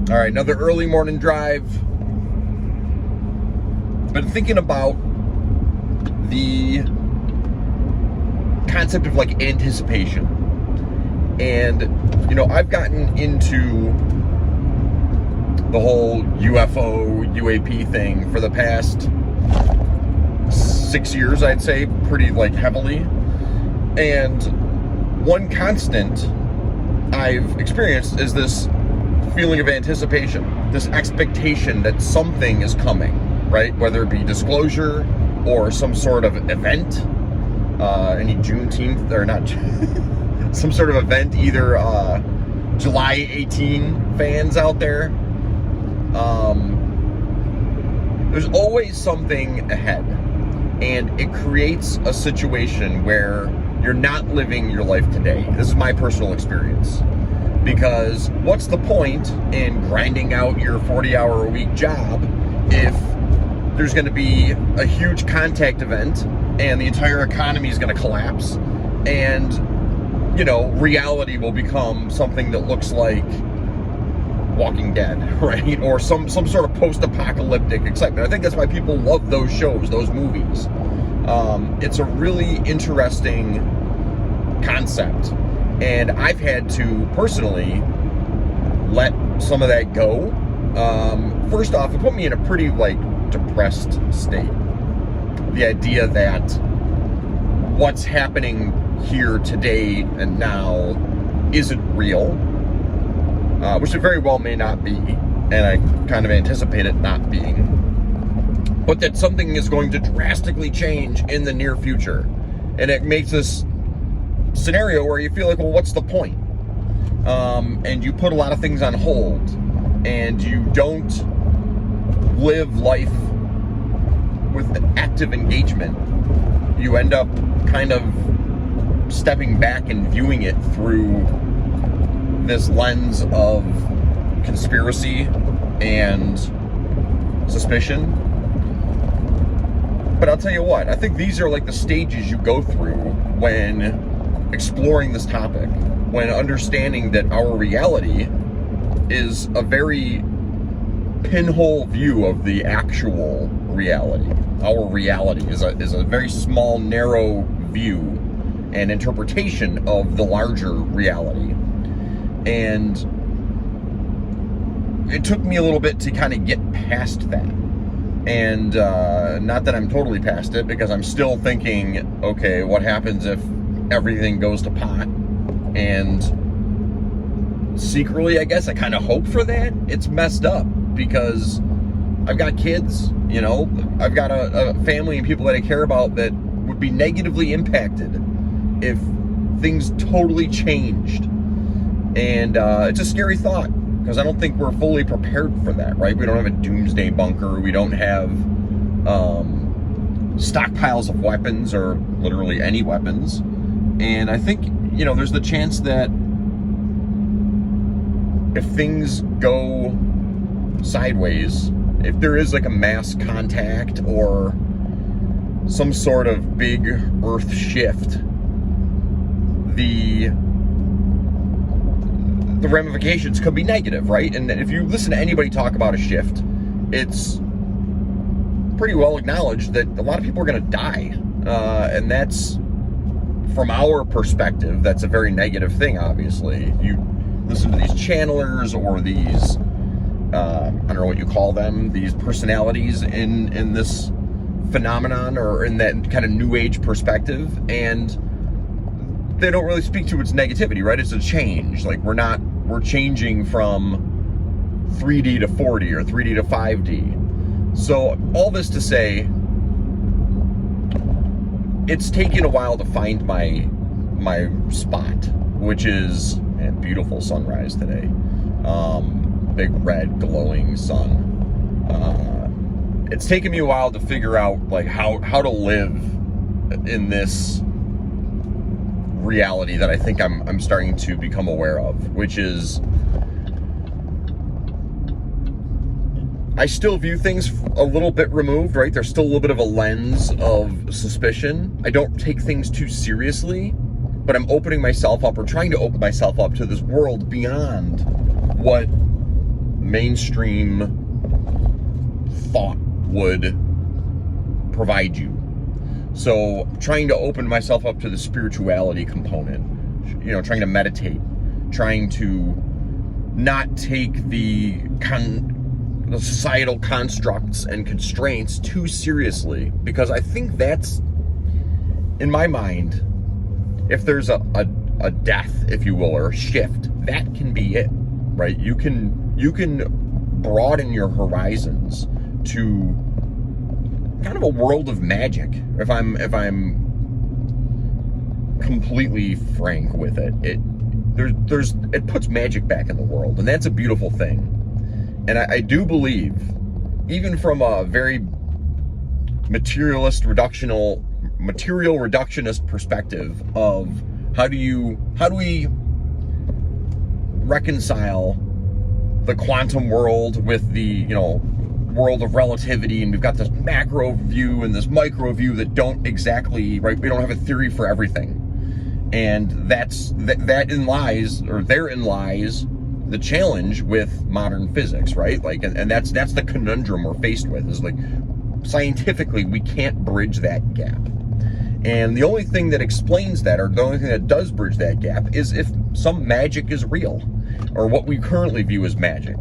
All right, another early morning drive. Been thinking about the concept of like anticipation. And, you know, I've gotten into the whole UFO, UAP thing for the past 6 years, I'd say, pretty like heavily. And one constant I've experienced is this feeling of anticipation, this expectation that something is coming, right? Whether it be disclosure or some sort of event, any Juneteenth, or not, some sort of event, either July 18 fans out there. There's always something ahead, and it creates a situation where you're not living your life today. This is my personal experience. Because what's the point in grinding out your 40-hour-a-week job if there's going to be a huge contact event and the entire economy is going to collapse, and, you know, reality will become something that looks like Walking Dead, right? Or some sort of post-apocalyptic excitement. I think that's why people love those shows, those movies. It's a really interesting concept. And I've had to personally let some of that go. First off, it put me in a pretty like depressed state. The idea that what's happening here today and now isn't real, which it very well may not be, and I kind of anticipate it not being, but that something is going to drastically change in the near future. And it makes this scenario where you feel like, well, what's the point? And you put a lot of things on hold, and you don't live life with active engagement. You end up kind of stepping back and viewing it through this lens of conspiracy and suspicion. But I'll tell you what, I think these are like the stages you go through when exploring this topic, when understanding that our reality is a very pinhole view of the actual reality. Our reality is a very small, narrow view and interpretation of the larger reality. And it took me a little bit to kind of get past that. And not that I'm totally past it, because I'm still thinking, okay, what happens if everything goes to pot? And secretly, I guess I kind of hope for that. It's messed up because I've got kids, you know, I've got a family and people that I care about that would be negatively impacted if things totally changed. And it's a scary thought, because I don't think we're fully prepared for that, right? We don't have a doomsday bunker. We don't have stockpiles of weapons, or literally any weapons. And I think, you know, there's the chance that if things go sideways, if there is like a mass contact or some sort of big earth shift, the ramifications could be negative, right? And if you listen to anybody talk about a shift, it's pretty well acknowledged that a lot of people are going to die. And that's, from our perspective, that's a very negative thing, obviously. You listen to these channelers or these, I don't know what you call them, these personalities in this phenomenon, or in that kind of new age perspective, and they don't really speak to its negativity, right? It's a change. Like, we're changing from 3D to 4D or 3D to 5D. So all this to say, it's taken a while to find my spot, which is a beautiful sunrise today. Big red glowing sun. It's taken me a while to figure out like how to live in this reality that I think I'm starting to become aware of, which is I still view things a little bit removed, right? There's still a little bit of a lens of suspicion. I don't take things too seriously, but I'm opening myself up, or trying to open myself up, to this world beyond what mainstream thought would provide you. So trying to open myself up to the spirituality component, trying to meditate, trying to not take the societal constructs and constraints too seriously, because I think that's, in my mind, if there's a death, if you will, or a shift, that can be it, right? You can broaden your horizons to kind of a world of magic. If I'm completely frank with it, it puts magic back in the world, and that's a beautiful thing. And I do believe, even from a very material reductionist perspective of how do we reconcile the quantum world with the world of relativity, and we've got this macro view and this micro view that don't exactly, right, we don't have a theory for everything. And therein lies the challenge with modern physics, right? Like, and that's the conundrum we're faced with, is like, scientifically we can't bridge that gap. And the only thing that explains that, or the only thing that does bridge that gap, is if some magic is real, or what we currently view as magic.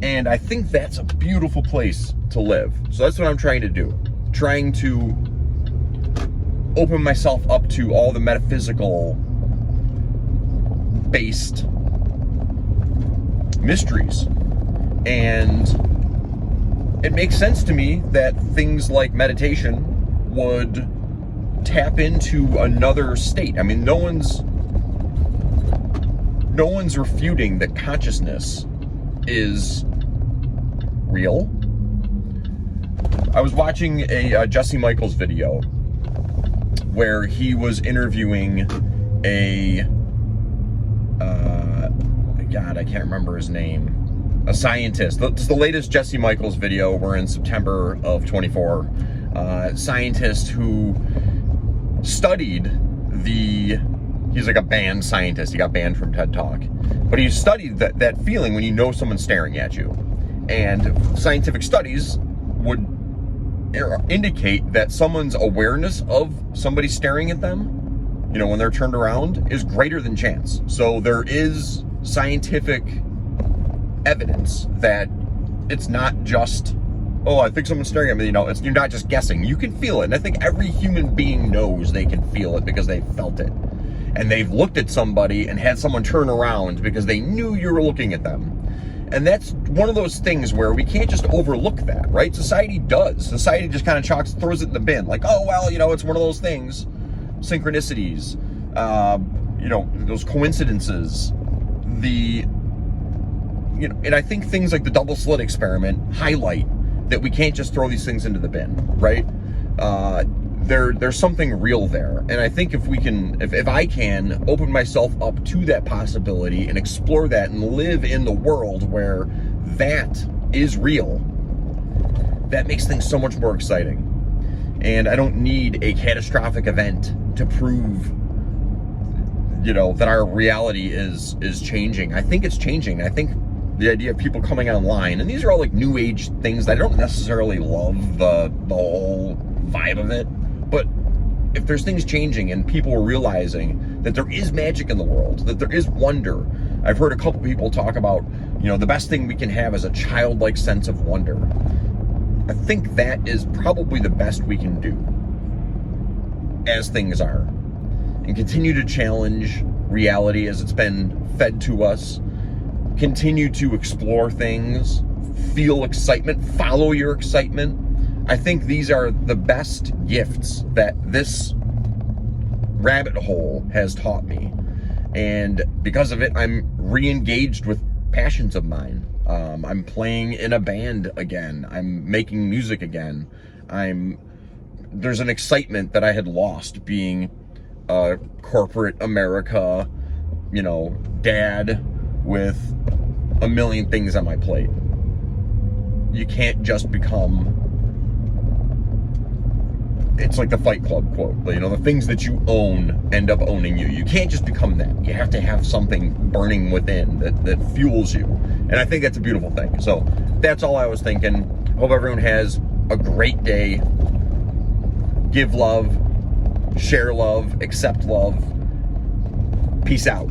And I think that's a beautiful place to live. So that's what I'm trying to do. Trying to open myself up to all the metaphysical based mysteries. And it makes sense to me that things like meditation would tap into another state. I mean, no one's refuting that consciousness is real. I was watching a Jesse Michaels video where he was interviewing God, I can't remember his name, a scientist. It's the latest Jesse Michaels video. We're in September of 24. Scientist who studied he's like a banned scientist. He got banned from TED Talk. But he studied that feeling when you know someone's staring at you. And scientific studies would indicate that someone's awareness of somebody staring at them, when they're turned around, is greater than chance. So there is scientific evidence that it's not just, oh, I think someone's staring at me. You're not just guessing. You can feel it. And I think every human being knows they can feel it because they felt it. And they've looked at somebody and had someone turn around because they knew you were looking at them. And that's one of those things where we can't just overlook that, right? Society does. Society just kind of throws it in the bin. Like, oh, well, it's one of those things. Synchronicities, those coincidences. And I think things like the double slit experiment highlight that we can't just throw these things into the bin, right? There's something real there. And I think if I can open myself up to that possibility and explore that and live in the world where that is real, that makes things so much more exciting. And I don't need a catastrophic event to prove, that our reality is changing. I think it's changing. I think the idea of people coming online, and these are all like new age things that I don't necessarily love the whole vibe of it, but if there's things changing and people are realizing that there is magic in the world, that there is wonder. I've heard a couple people talk about, the best thing we can have is a childlike sense of wonder. I think that is probably the best we can do as things are, and continue to challenge reality as it's been fed to us. Continue to explore things, feel excitement, follow your excitement. I think these are the best gifts that this rabbit hole has taught me. And because of it, I'm re-engaged with passions of mine. I'm playing in a band again. I'm making music again. There's an excitement that I had lost being a corporate America, dad with a million things on my plate. You can't just become it's like the Fight Club quote, you know, the things that you own end up owning you. You can't just become that. You have to have something burning within that fuels you. And I think that's a beautiful thing. So that's all I was thinking. Hope everyone has a great day. Give love, share love, accept love. Peace out.